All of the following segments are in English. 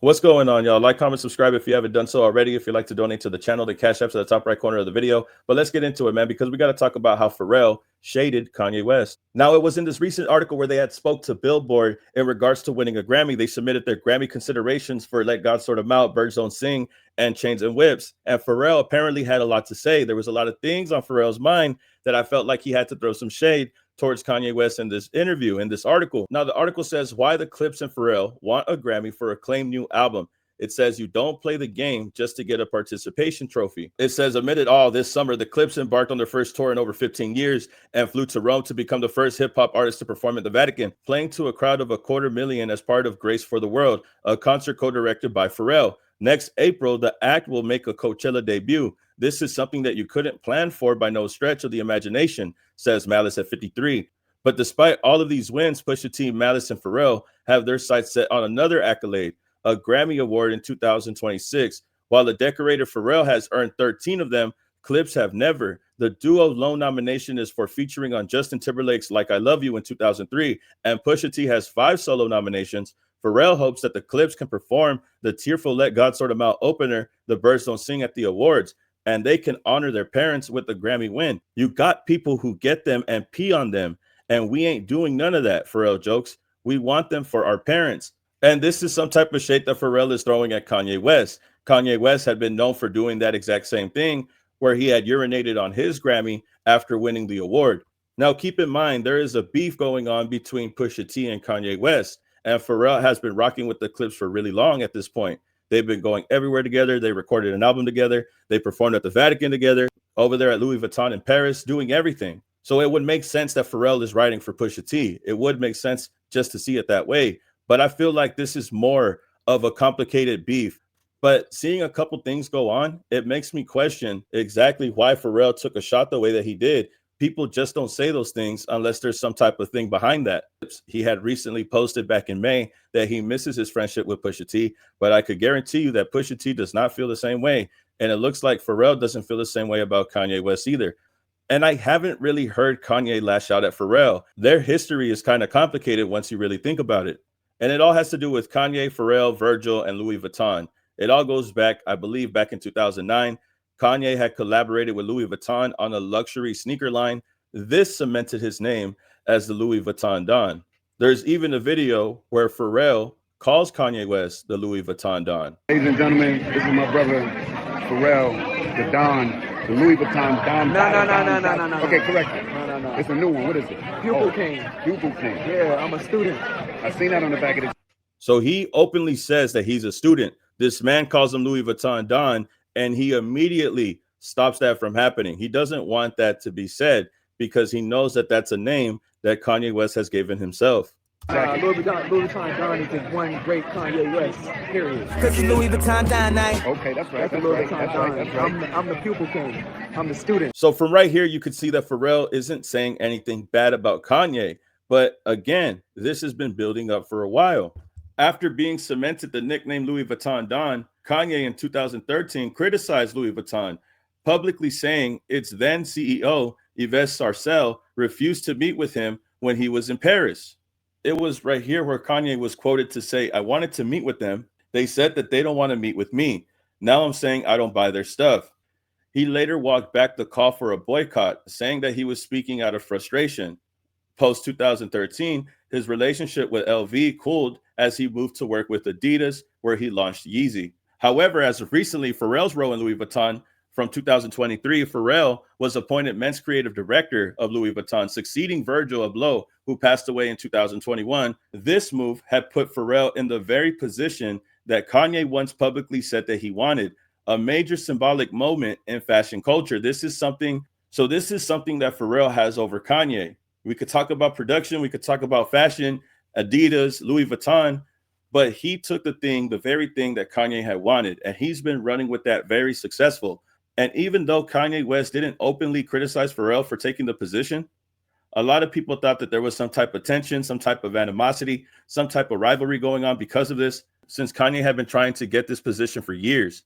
What's going on, y'all? Like, comment, subscribe if you haven't done so already. If you'd like to donate to the channel, the Cash App's at the top right corner of the video. But let's get into it, man, because we got to talk about how Pharrell shaded Kanye West. Now, it was in this recent article where they had spoke to Billboard in regards to winning a Grammy. They submitted their Grammy considerations for Let God Sort 'Em Out, Birds Don't Sing, and Chains and Whips. And Pharrell apparently had a lot to say. There was a lot of things on Pharrell's mind that I felt like he had to throw some shade towards Kanye West in this interview, in this article. Now, the article says why the Clipse and Pharrell want a Grammy for acclaimed new album. It says you don't play the game just to get a participation trophy. It says amid it all, this summer, the Clipse embarked on their first tour in over 15 years and flew to Rome to become the first hip-hop artist to perform at the Vatican, playing to a crowd of 250,000 as part of Grace for the World, a concert co-directed by Pharrell. Next April, the act will make a Coachella debut. This is something that you couldn't plan for by no stretch of the imagination, says Malice at 53. But despite all of these wins, Pusha T, Malice, and Pharrell have their sights set on another accolade, a Grammy Award in 2026. While the decorated Pharrell has earned 13 of them, Clipse have never. The duo lone nomination is for featuring on Justin Timberlake's Like I Love You in 2003, and Pusha T has 5 solo nominations. Pharrell hopes that the Clipse can perform the tearful Let God Sort 'Em Out opener, The Birds Don't Sing, at the awards, and they can honor their parents with the Grammy win. You got people who get them and pee on them, and we ain't doing none of that, Pharrell jokes. We want them for our parents. And this is some type of shade that Pharrell is throwing at Kanye West. Kanye West had been known for doing that exact same thing, where he had urinated on his Grammy after winning the award. Now, keep in mind, there is a beef going on between Pusha T and Kanye West, and Pharrell has been rocking with the Clipse for really long at this point. They've been going everywhere together. They recorded an album together. They performed at the Vatican together, over there at Louis Vuitton in Paris, doing everything. So it would make sense that Pharrell is writing for Pusha T. It would make sense just to see it that way. But I feel like this is more of a complicated beef. But seeing a couple things go on, it makes me question exactly why Pharrell took a shot the way that he did. People just don't say those things unless there's some type of thing behind that. He had recently posted back in May that he misses his friendship with Pusha T, but I could guarantee you that Pusha T does not feel the same way. And it looks like Pharrell doesn't feel the same way about Kanye West either. And I haven't really heard Kanye lash out at Pharrell. Their history is kind of complicated once you really think about it. And it all has to do with Kanye, Pharrell, Virgil, and Louis Vuitton. It all goes back, I believe, back in 2009. Kanye had collaborated with Louis Vuitton on a luxury sneaker line. This cemented his name as the Louis Vuitton Don. There's even a video where Pharrell calls Kanye West the Louis Vuitton Don. Ladies and gentlemen, this is my brother Pharrell, the Don, the Louis Vuitton Don. No. Okay, correct it. No. It's a new one. What is it? Pupil King. Pupil King. Yeah, I'm a student. I seen that on the back of the. So he openly says that he's a student. This man calls him Louis Vuitton Don, and he immediately stops that from happening. He doesn't want that to be said because he knows that that's a name that Kanye West has given himself. Louis Vuitton Don is just one great Kanye West, period. Cause it's Louis Vuitton Don night. Okay, that's right. That's Louis Vuitton Don. I'm the pupil king. I'm the student. So from right here, you could see that Pharrell isn't saying anything bad about Kanye. But again, this has been building up for a while. After being cemented the nickname Louis Vuitton Don, Kanye in 2013 criticized Louis Vuitton, publicly saying its then CEO, Yves Sarcel, refused to meet with him when he was in Paris. It was right here where Kanye was quoted to say, I wanted to meet with them. They said that they don't want to meet with me. Now I'm saying I don't buy their stuff. He later walked back the call for a boycott, saying that he was speaking out of frustration. Post 2013, his relationship with LV cooled as he moved to work with Adidas, where he launched Yeezy. However, as of recently, Pharrell's role in Louis Vuitton from 2023, Pharrell was appointed men's creative director of Louis Vuitton, succeeding Virgil Abloh, who passed away in 2021. This move had put Pharrell in the very position that Kanye once publicly said that he wanted, a major symbolic moment in fashion culture. This is something that Pharrell has over Kanye. We could talk about production, we could talk about fashion, Adidas, Louis Vuitton, but he took the very thing that Kanye had wanted, and he's been running with that very successful. And even though Kanye West didn't openly criticize Pharrell for taking the position, a lot of people thought that there was some type of tension, some type of animosity, some type of rivalry going on because of this, since Kanye had been trying to get this position for years.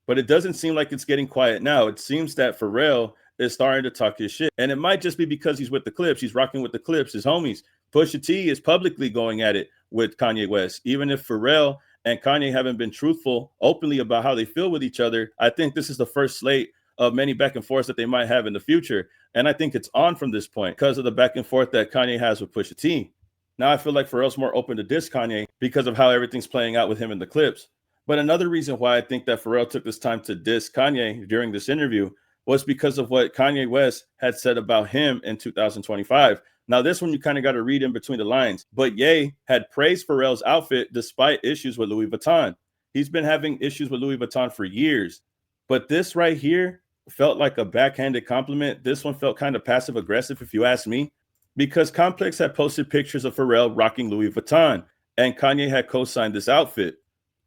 But it doesn't seem like it's getting quiet now. It seems that Pharrell is starting to talk his shit. And it might just be because he's with the Clipse. He's rocking with the Clipse, his homies. Pusha T is publicly going at it with Kanye West. Even if Pharrell and Kanye haven't been truthful openly about how they feel with each other, I think this is the first slate of many back and forths that they might have in the future. And I think it's on from this point because of the back and forth that Kanye has with Pusha T. Now I feel like Pharrell's more open to diss Kanye because of how everything's playing out with him in the Clipse. But another reason why I think that Pharrell took this time to diss Kanye during this interview was because of what Kanye West had said about him in 2025. Now, this one you kind of got to read in between the lines. But Ye had praised Pharrell's outfit despite issues with Louis Vuitton. He's been having issues with Louis Vuitton for years. But this right here felt like a backhanded compliment. This one felt kind of passive aggressive, if you ask me, because Complex had posted pictures of Pharrell rocking Louis Vuitton, and Kanye had co-signed this outfit.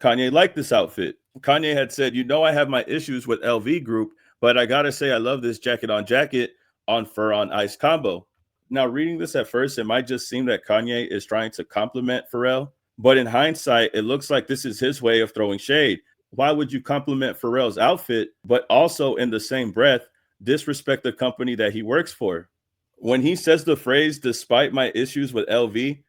Kanye liked this outfit. Kanye had said, you know, I have my issues with LV Group, but I gotta say I love this jacket on fur on ice combo. Now, reading this at first, it might just seem that Kanye is trying to compliment Pharrell, but in hindsight, it looks like this is his way of throwing shade. Why would you compliment Pharrell's outfit, but also in the same breath, disrespect the company that he works for? When he says the phrase, despite my issues with LV,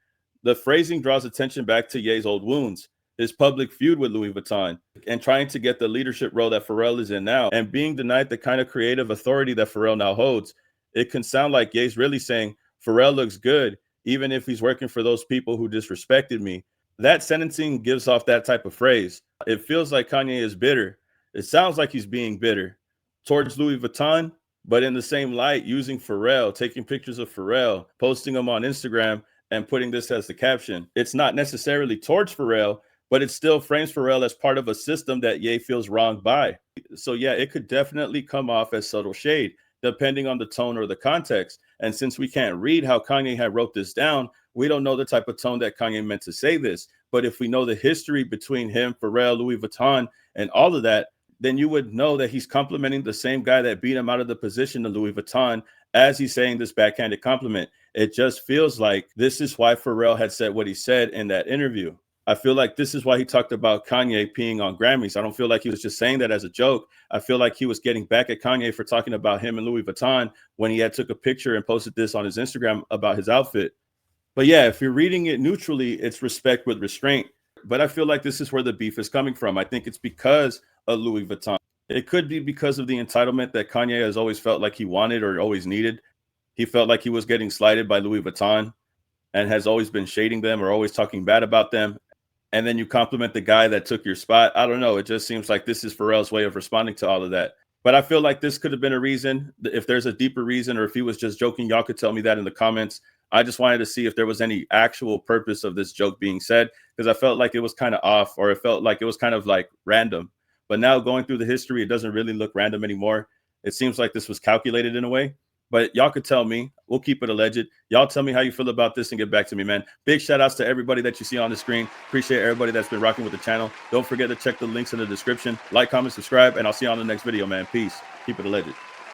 the phrasing draws attention back to Ye's old wounds, his public feud with Louis Vuitton, and trying to get the leadership role that Pharrell is in now, and being denied the kind of creative authority that Pharrell now holds. It can sound like Ye's really saying, Pharrell looks good, even if he's working for those people who disrespected me. That sentencing gives off that type of phrase. It feels like Kanye is bitter. It sounds like he's being bitter towards Louis Vuitton, but in the same light, using Pharrell, taking pictures of Pharrell, posting them on Instagram, and putting this as the caption. It's not necessarily towards Pharrell, but it still frames Pharrell as part of a system that Ye feels wronged by. So yeah, it could definitely come off as subtle shade, depending on the tone or the context. And since we can't read how Kanye had wrote this down, we don't know the type of tone that Kanye meant to say this. But if we know the history between him, Pharrell, Louis Vuitton, and all of that, then you would know that he's complimenting the same guy that beat him out of the position of Louis Vuitton as he's saying this backhanded compliment. It just feels like this is why Pharrell had said what he said in that interview. I feel like this is why he talked about Kanye peeing on Grammys. I don't feel like he was just saying that as a joke. I feel like he was getting back at Kanye for talking about him and Louis Vuitton when he had took a picture and posted this on his Instagram about his outfit. But yeah, if you're reading it neutrally, it's respect with restraint. But I feel like this is where the beef is coming from. I think it's because of Louis Vuitton. It could be because of the entitlement that Kanye has always felt like he wanted or always needed. He felt like he was getting slighted by Louis Vuitton and has always been shading them or always talking bad about them. And then you compliment the guy that took your spot. I don't know. It just seems like this is Pharrell's way of responding to all of that. But I feel like this could have been a reason. If there's a deeper reason, or if he was just joking, y'all could tell me that in the comments. I just wanted to see if there was any actual purpose of this joke being said, because I felt like it was kind of off, or it felt like it was kind of like random. But now going through the history, it doesn't really look random anymore. It seems like this was calculated in a way. But y'all could tell me. We'll keep it alleged. Y'all tell me how you feel about this and get back to me, man. Big shout outs to everybody that you see on the screen. Appreciate everybody that's been rocking with the channel. Don't forget to check the links in the description. Like, comment, subscribe, and I'll see you on the next video, man. Peace. Keep it alleged.